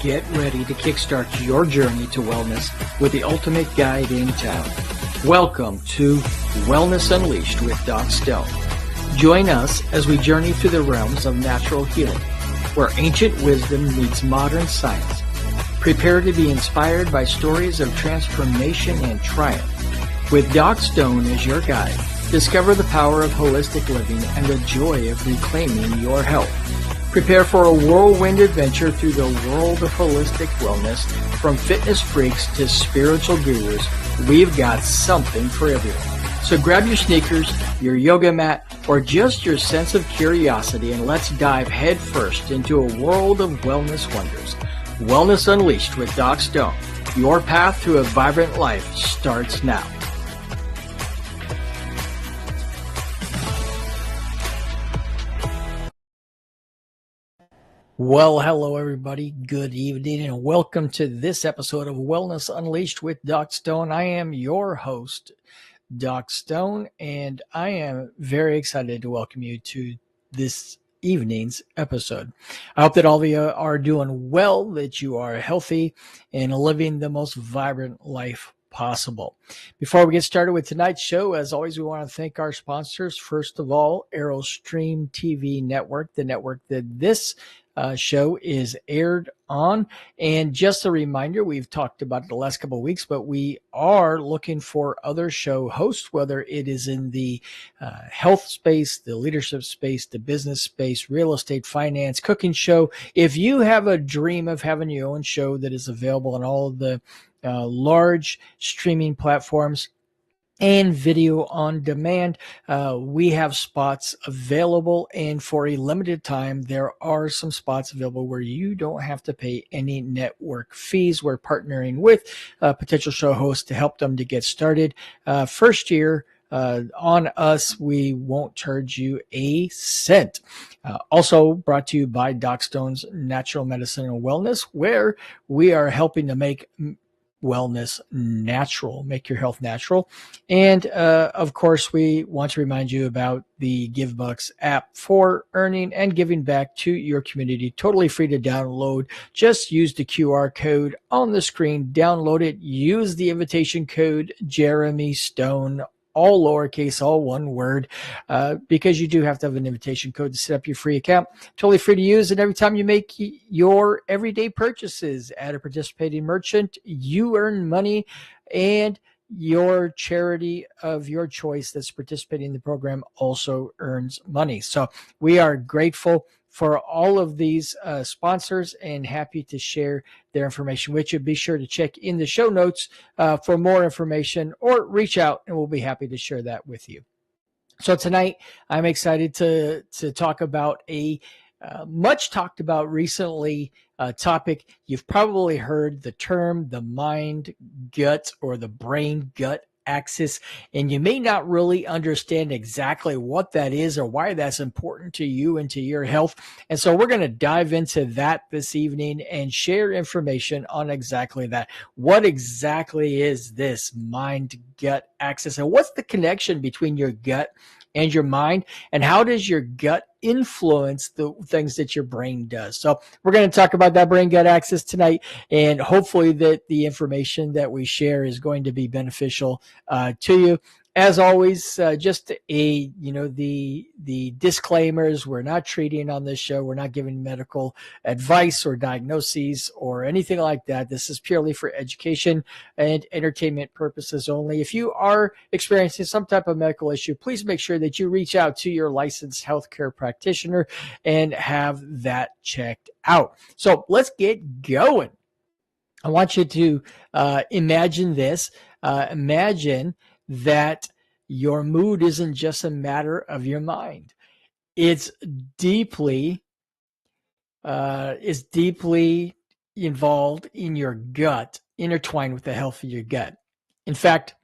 get ready to kickstart your journey to wellness with the ultimate guide in town. Welcome to Wellness Unleashed with Doc Stone. Join us as we journey through the realms of natural healing, where ancient wisdom meets modern science. Prepare to be inspired by stories of transformation and triumph. With Doc Stone as your guide, discover the power of holistic living and the joy of reclaiming your health. Prepare for a whirlwind adventure through the world of holistic wellness. From fitness freaks to spiritual gurus, we've got something for everyone. So grab your sneakers, your yoga mat, or just your sense of curiosity, and let's dive headfirst into a world of wellness wonders. Wellness Unleashed with Doc Stone. Your path to a vibrant life starts now. Well, hello everybody. Good evening and welcome to this episode of Wellness Unleashed with Doc Stone. I am your host, Doc Stone, and I am very excited to welcome you to this evening's episode. I hope that all of you are doing well, that you are healthy and living the most vibrant life possible. Before we get started with tonight's show, as always, we want to thank our sponsors. First of all, Aerostream TV Network, the network that this show is aired on. And just a reminder, we've talked about it the last couple of weeks, but we are looking for other show hosts, whether it is in the health space, the leadership space, the business space, real estate, finance, cooking show. If you have a dream of having your own show that is available on all of the large streaming platforms and video on demand, we have spots available, and for a limited time there are some spots available where you don't have to pay any network fees. We're partnering with potential show hosts to help them to get started. First year on us, we won't charge you a cent. Also brought to you by Doc Stone's Natural Medicine and Wellness, where we are helping to make wellness natural, make your health natural. And of course, we want to remind you about the GiveBucks app for earning and giving back to your community. Totally free to download. Just use the QR code on the screen, download it, use the invitation code Jeremy Stone, all lowercase, all one word, because you do have to have an invitation code to set up your free account. Totally free to use. And every time you make your everyday purchases at a participating merchant, you earn money, and your charity of your choice that's participating in the program also earns money. So we are grateful for all of these sponsors and happy to share their information with you. Be sure to check in the show notes for more information, or reach out and we'll be happy to share that with you. So tonight I'm excited to talk about a much talked about recently topic. You've probably heard the term the mind-gut or the brain-gut axis, and you may not really understand exactly what that is or why that's important to you and to your health. And so we're going to dive into that this evening and share information on exactly that. What exactly is this mind-gut axis, and what's the connection between your gut and your mind, and how does your gut influence the things that your brain does? So we're going to talk about that brain gut axis tonight, and hopefully that the information that we share is going to be beneficial to you. As always, just the disclaimers: we're not treating on this show. We're not giving medical advice or diagnoses or anything like that. This is purely for education and entertainment purposes only. If you are experiencing some type of medical issue, please make sure that you reach out to your licensed healthcare practitioner and have that checked out. So let's get going. I want you to imagine this. Imagine that your mood isn't just a matter of your mind. It's deeply involved in your gut, intertwined with the health of your gut. In fact,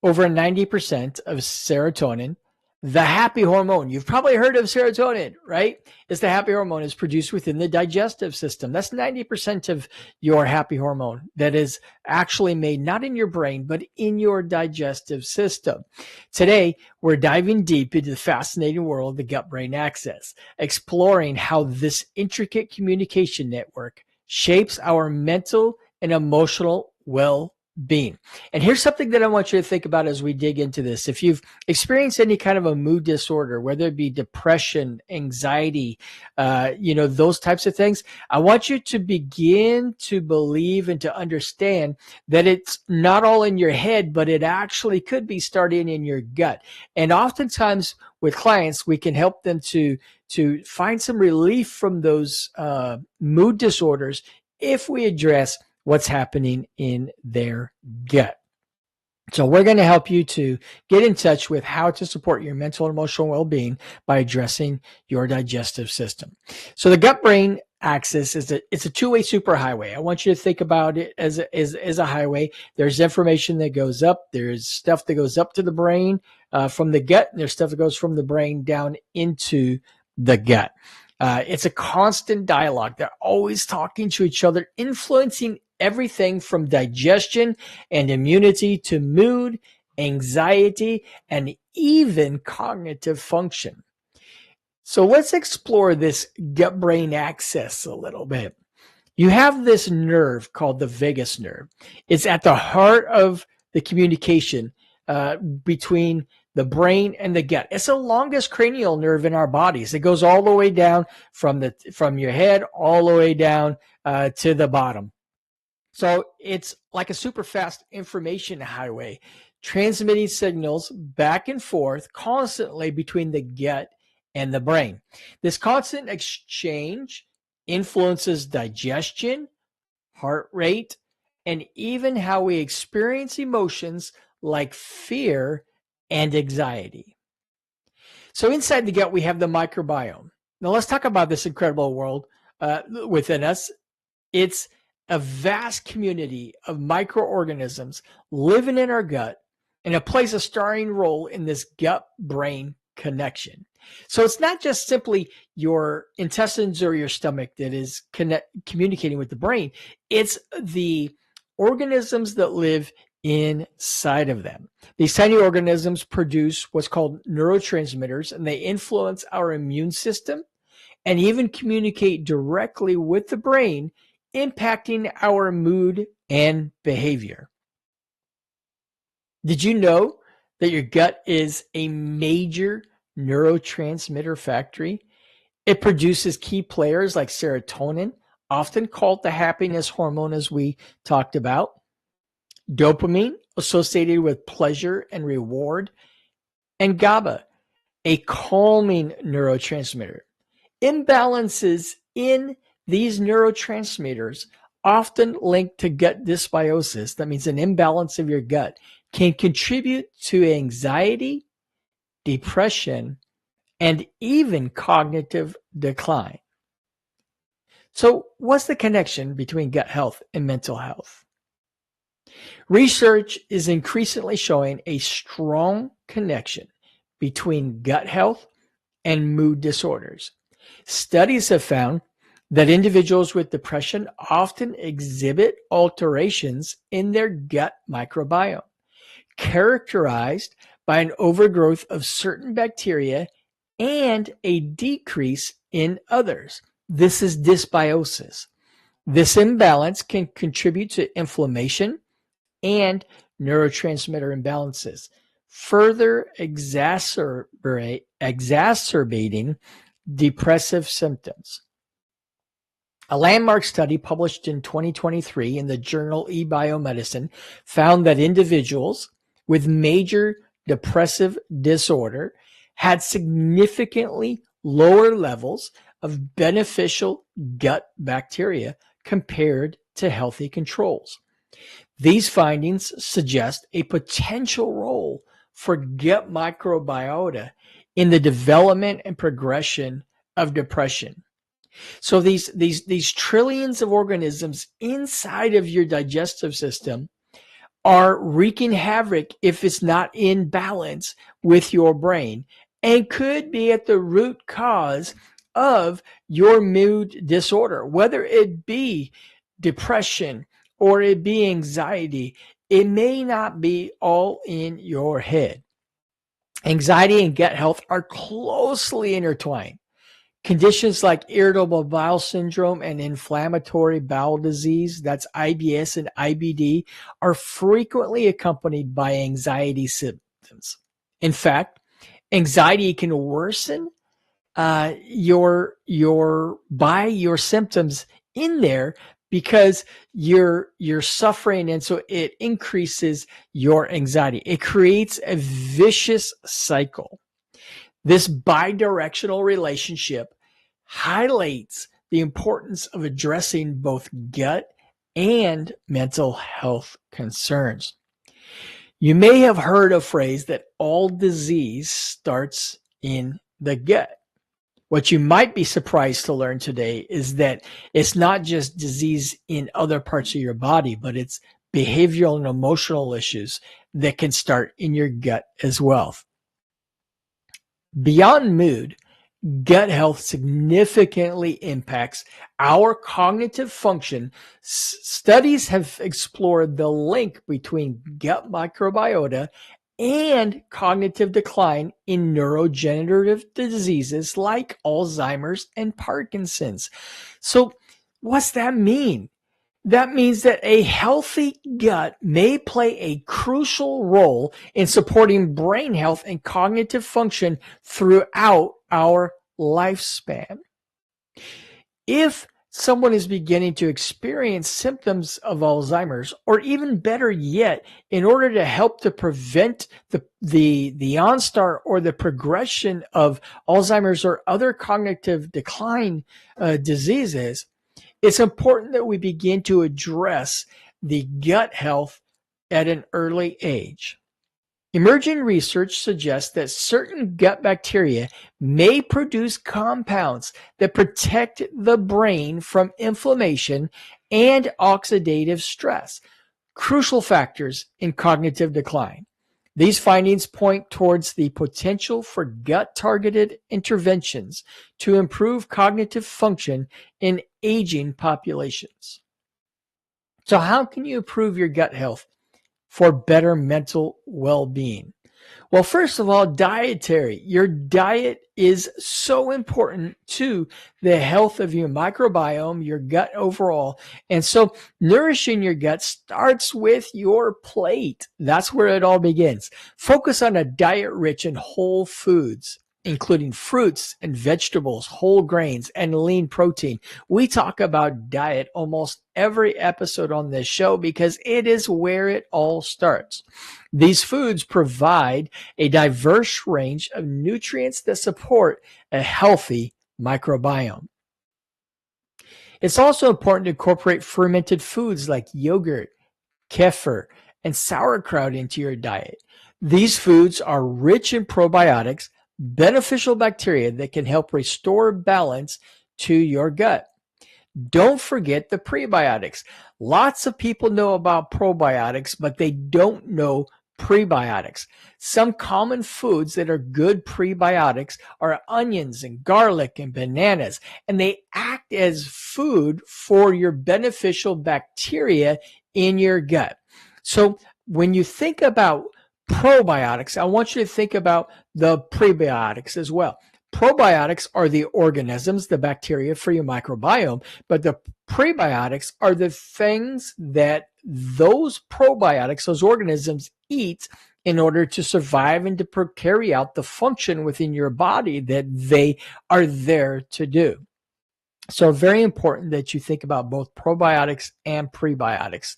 over 90% of serotonin, the happy hormone, you've probably heard of serotonin, right? It's the happy hormone is produced within the digestive system. That's 90% of your happy hormone that is actually made not in your brain, but in your digestive system. Today, we're diving deep into the fascinating world of the gut-brain axis, exploring how this intricate communication network shapes our mental and emotional well-being. And here's something that I want you to think about as we dig into this. If you've experienced any kind of a mood disorder, whether it be depression, anxiety, those types of things, I want you to begin to believe and to understand that it's not all in your head, but it actually could be starting in your gut. And oftentimes with clients, we can help them to find some relief from those mood disorders if we address what's happening in their gut. So we're going to help you to get in touch with how to support your mental and emotional well-being by addressing your digestive system. So the gut-brain axis it's a two-way superhighway. I want you to think about it as a highway. There's information that goes up. There's stuff that goes up to the brain from the gut, and there's stuff that goes from the brain down into the gut. It's a constant dialogue. They're always talking to each other, influencing everything from digestion and immunity to mood, anxiety, and even cognitive function. So let's explore this gut-brain axis a little bit. You have this nerve called the vagus nerve. It's at the heart of the communication between the brain and the gut. It's the longest cranial nerve in our bodies. It goes all the way down from your head all the way down to the bottom. So it's like a super fast information highway, transmitting signals back and forth constantly between the gut and the brain. This constant exchange influences digestion, heart rate, and even how we experience emotions like fear and anxiety. So inside the gut, we have the microbiome. Now let's talk about this incredible world within us. It's a vast community of microorganisms living in our gut, and it plays a starring role in this gut-brain connection. So it's not just simply your intestines or your stomach that is communicating with the brain. It's the organisms that live inside of them. These tiny organisms produce what's called neurotransmitters, and they influence our immune system and even communicate directly with the brain, impacting our mood and behavior. Did you know that your gut is a major neurotransmitter factory? It produces key players like serotonin, often called the happiness hormone, as we talked about, dopamine, associated with pleasure and reward, and GABA, a calming neurotransmitter. Imbalances in these neurotransmitters, often linked to gut dysbiosis, that means an imbalance of your gut, can contribute to anxiety, depression, and even cognitive decline. So what's the connection between gut health and mental health? Research is increasingly showing a strong connection between gut health and mood disorders. Studies have found that individuals with depression often exhibit alterations in their gut microbiome, characterized by an overgrowth of certain bacteria and a decrease in others. This is dysbiosis. This imbalance can contribute to inflammation and neurotransmitter imbalances, further exacerbating depressive symptoms. A landmark study published in 2023 in the journal eBiomedicine found that individuals with major depressive disorder had significantly lower levels of beneficial gut bacteria compared to healthy controls. These findings suggest a potential role for gut microbiota in the development and progression of depression. So these trillions of organisms inside of your digestive system are wreaking havoc if it's not in balance with your brain, and could be at the root cause of your mood disorder, whether it be depression or it be anxiety. It may not be all in your head. Anxiety and gut health are closely intertwined. Conditions like irritable bowel syndrome and inflammatory bowel disease, that's IBS and IBD, are frequently accompanied by anxiety symptoms. In fact, anxiety can worsen your symptoms in there because you're suffering, and so it increases your anxiety. It creates a vicious cycle. This bidirectional relationship highlights the importance of addressing both gut and mental health concerns. You may have heard a phrase that all disease starts in the gut. What you might be surprised to learn today is that it's not just disease in other parts of your body, but it's behavioral and emotional issues that can start in your gut as well. Beyond mood, gut health significantly impacts our cognitive function. Studies have explored the link between gut microbiota and cognitive decline in neurodegenerative diseases like Alzheimer's and Parkinson's. So, what's that mean? That means that a healthy gut may play a crucial role in supporting brain health and cognitive function throughout our lifespan. If someone is beginning to experience symptoms of Alzheimer's, or even better yet, in order to help to prevent the onset or the progression of Alzheimer's or other cognitive decline diseases, it's important that we begin to address the gut health at an early age. Emerging research suggests that certain gut bacteria may produce compounds that protect the brain from inflammation and oxidative stress, crucial factors in cognitive decline. These findings point towards the potential for gut-targeted interventions to improve cognitive function in aging populations. So how can you improve your gut health for better mental well-being? Well, first of all, dietary. Your diet is so important to the health of your microbiome, your gut overall. And so nourishing your gut starts with your plate. That's where it all begins. Focus on a diet rich in whole foods, including fruits and vegetables, whole grains, and lean protein. We talk about diet almost every episode on this show because it is where it all starts. These foods provide a diverse range of nutrients that support a healthy microbiome. It's also important to incorporate fermented foods like yogurt, kefir, and sauerkraut into your diet. These foods are rich in probiotics, beneficial bacteria that can help restore balance to your gut. Don't forget the prebiotics. Lots of people know about probiotics, but they don't know prebiotics. Some common foods that are good prebiotics are onions and garlic and bananas, and they act as food for your beneficial bacteria in your gut. So when you think about probiotics, I want you to think about the prebiotics as well. Probiotics are the organisms, the bacteria for your microbiome, but the prebiotics are the things that those probiotics, those organisms eat in order to survive and to carry out the function within your body that they are there to do. So very important that you think about both probiotics and prebiotics.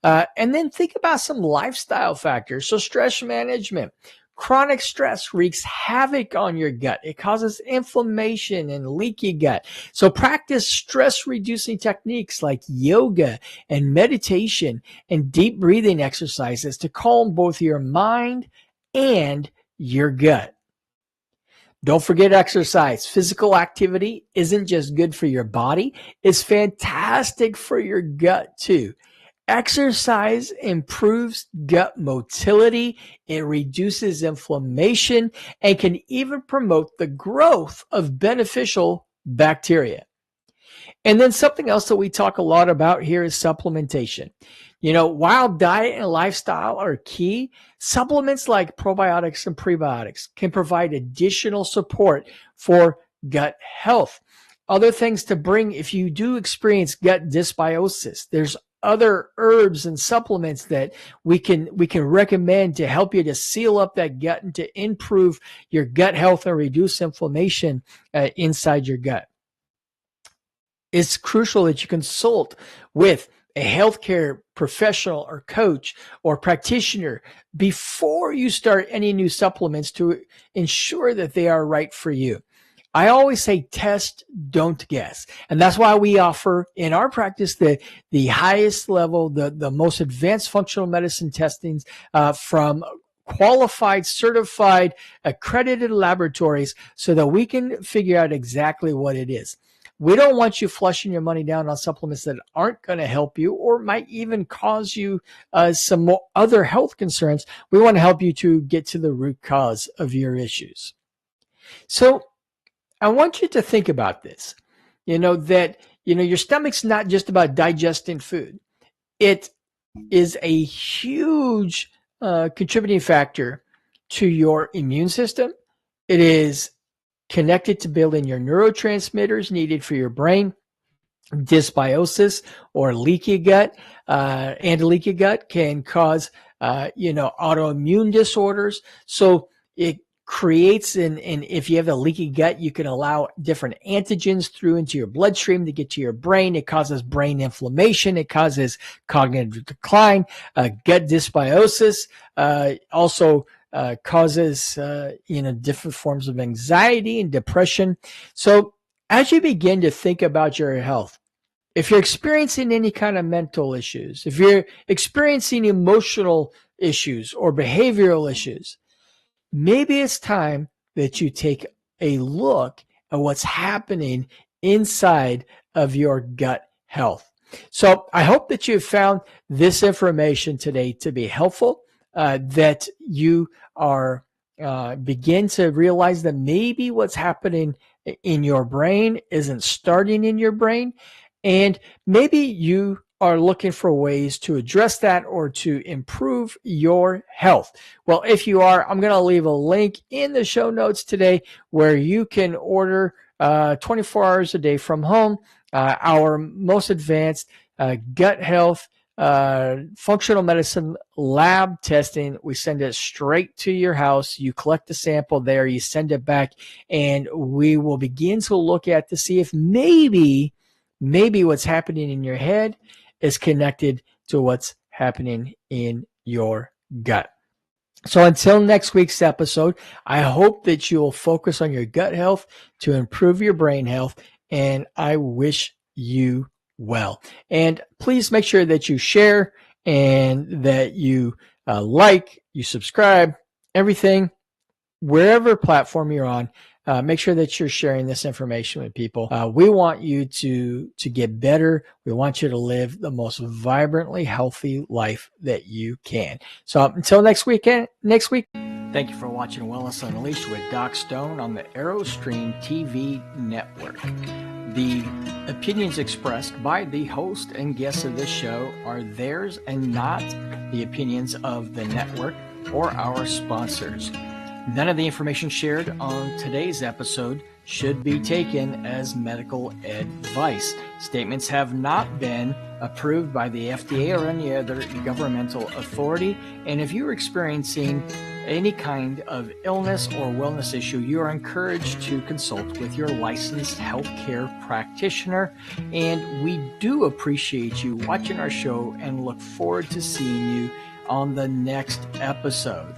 And then think about some lifestyle factors. So stress management. Chronic stress wreaks havoc on your gut. It causes inflammation and leaky gut. So practice stress-reducing techniques like yoga and meditation and deep breathing exercises to calm both your mind and your gut. Don't forget exercise. Physical activity isn't just good for your body, it's fantastic for your gut too. Exercise improves gut motility, it reduces inflammation, and can even promote the growth of beneficial bacteria. And then something else that we talk a lot about here is supplementation. You know, while diet and lifestyle are key, supplements like probiotics and prebiotics can provide additional support for gut health. Other things to bring if you do experience gut dysbiosis. There's other herbs and supplements that we can recommend to help you to seal up that gut and to improve your gut health and reduce inflammation inside your gut. It's crucial that you consult with a healthcare professional or coach or practitioner before you start any new supplements to ensure that they are right for you. I always say test, don't guess. And that's why we offer in our practice the highest level, the most advanced functional medicine testings from qualified, certified, accredited laboratories so that we can figure out exactly what it is. We don't want you flushing your money down on supplements that aren't going to help you or might even cause you some more other health concerns. We want to help you to get to the root cause of your issues. So I want you to think about this, that your stomach's not just about digesting food. It is a huge contributing factor to your immune system. It is connected to building your neurotransmitters needed for your brain. Dysbiosis or leaky gut and leaky gut can cause autoimmune disorders. So it creates and if you have a leaky gut, you can allow different antigens through into your bloodstream to get to your brain. It causes brain inflammation. It causes cognitive decline. Gut dysbiosis also causes different forms of anxiety and depression. So as you begin to think about your health, if you're experiencing any kind of mental issues, if you're experiencing emotional issues or behavioral issues, maybe it's time that you take a look at what's happening inside of your gut health. So I hope that you've found this information today to be helpful, that you are begin to realize that maybe what's happening in your brain isn't starting in your brain, and maybe you are looking for ways to address that or to improve your health. Well, if you are, I'm going to leave a link in the show notes today where you can order 24 hours a day from home our most advanced gut health functional medicine lab testing. We send it straight to your house. You collect the sample there, you send it back, and we will begin to look at to see if maybe what's happening in your head is connected to what's happening in your gut. So until next week's episode, I hope that you will focus on your gut health to improve your brain health, and I wish you well. And please make sure that you share and that you like, you subscribe, everything, wherever platform you're on. Make sure that you're sharing this information with people. We want you to get better. We want you to live the most vibrantly healthy life that you can. So until next week. Thank you for watching Wellness Unleashed with Doc Stone on the AeroStream TV network. The opinions expressed by the host and guests of this show are theirs and not the opinions of the network or our sponsors. None of the information shared on today's episode should be taken as medical advice. Statements have not been approved by the FDA or any other governmental authority. And if you're experiencing any kind of illness or wellness issue, you are encouraged to consult with your licensed healthcare practitioner. And we do appreciate you watching our show and look forward to seeing you on the next episode.